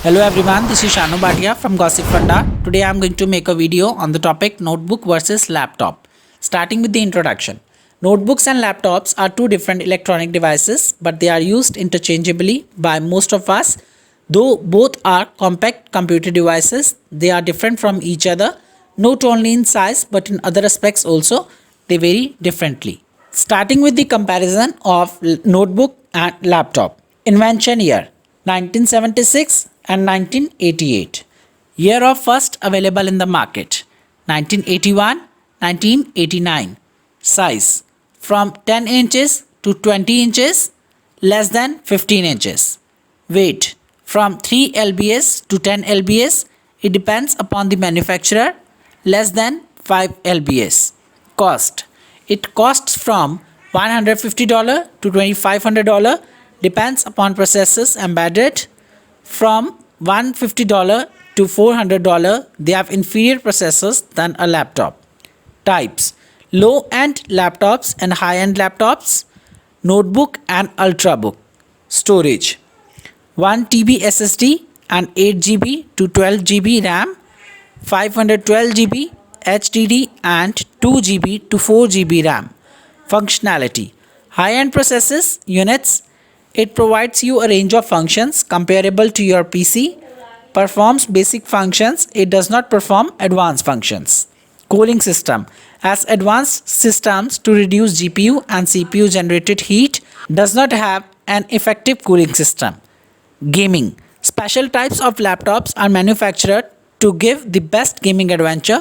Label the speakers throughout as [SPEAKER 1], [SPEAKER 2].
[SPEAKER 1] Hello everyone, this is Shanu Bhatia from Gossipfunda. Today I am going to make a video on the topic notebook versus laptop. Starting with the introduction. Notebooks and laptops are two different electronic devices, but they are used interchangeably by most of us. Though both are compact computer devices, they are different from each other, not only in size but in other aspects also. They vary differently. Starting with the comparison of notebook and laptop. Invention year 1976 and 1988. Year of first available in the market 1981, 1989. Size from 10 inches to 20 inches, less than 15 inches. Weight from 3 lbs to 10 lbs. It depends upon the manufacturer, less than 5 lbs. Cost. It costs from $150 to $2,500, depends upon processors embedded. From $150 to $400, they have inferior processors than a laptop. Types: low-end laptops and high-end laptops, notebook and ultrabook. Storage: 1 TB SSD and 8 GB to 12 GB RAM, 512 GB HDD and 2 GB to 4 GB RAM. Functionality: high-end processors units. It provides you a range of functions comparable to your PC, performs basic functions, it does not perform advanced functions. Cooling system: as advanced systems to reduce GPU and CPU generated heat, does not have an effective cooling system. Gaming: special types of laptops are manufactured to give the best gaming adventure.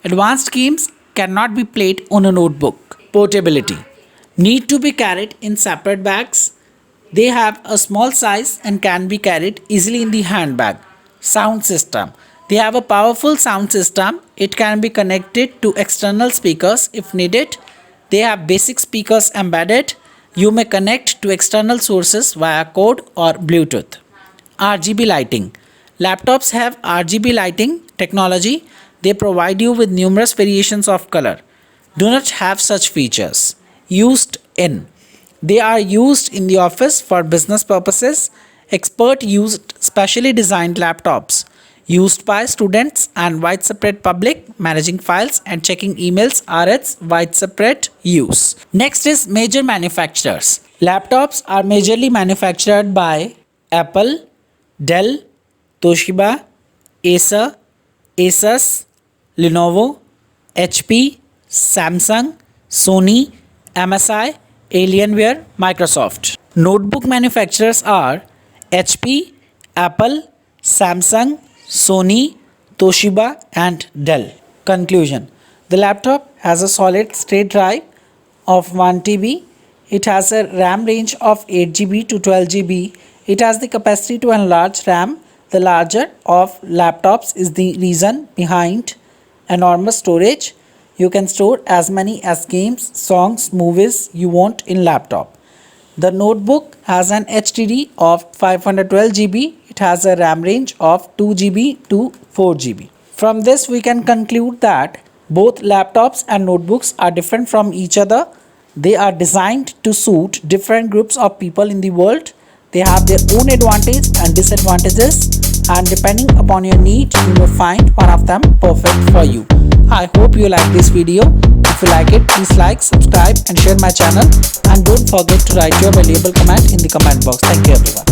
[SPEAKER 1] Advanced games cannot be played on a notebook. Portability: need to be carried in separate bags. They have a small size and can be carried easily in the handbag. Sound system: they have a powerful sound system. It can be connected to external speakers if needed. They have basic speakers embedded. You may connect to external sources via code or Bluetooth. RGB lighting: laptops have RGB lighting technology. They provide you with numerous variations of color. Do not have such features. Used in: they are used in the office for business purposes. Expert used specially designed laptops. Used by students and widespread public. Managing files and checking emails are its widespread use. Next is major manufacturers. Laptops are majorly manufactured by Apple, Dell, Toshiba, Acer, Asus, Lenovo, HP, Samsung, Sony, MSI, Alienware, Microsoft. Notebook manufacturers are HP, Apple, Samsung, Sony, Toshiba and Dell. Conclusion: the laptop has a solid state drive of 1 TB. It has a RAM range of 8 GB to 12 GB. It has the capacity to enlarge RAM. The larger of laptops is the reason behind enormous storage. You can store as many as games, songs, movies you want in laptop. The notebook has an HDD of 512 GB. It has a RAM range of 2 GB to 4 GB. From this we can conclude that both laptops and notebooks are different from each other. They are designed to suit different groups of people in the world. They have their own advantages and disadvantages, and depending upon your need, you will find one of them perfect for you. I hope you like this video. If you like it, please like, subscribe and share my channel, and don't forget to write your valuable comment in the comment box. Thank you everyone.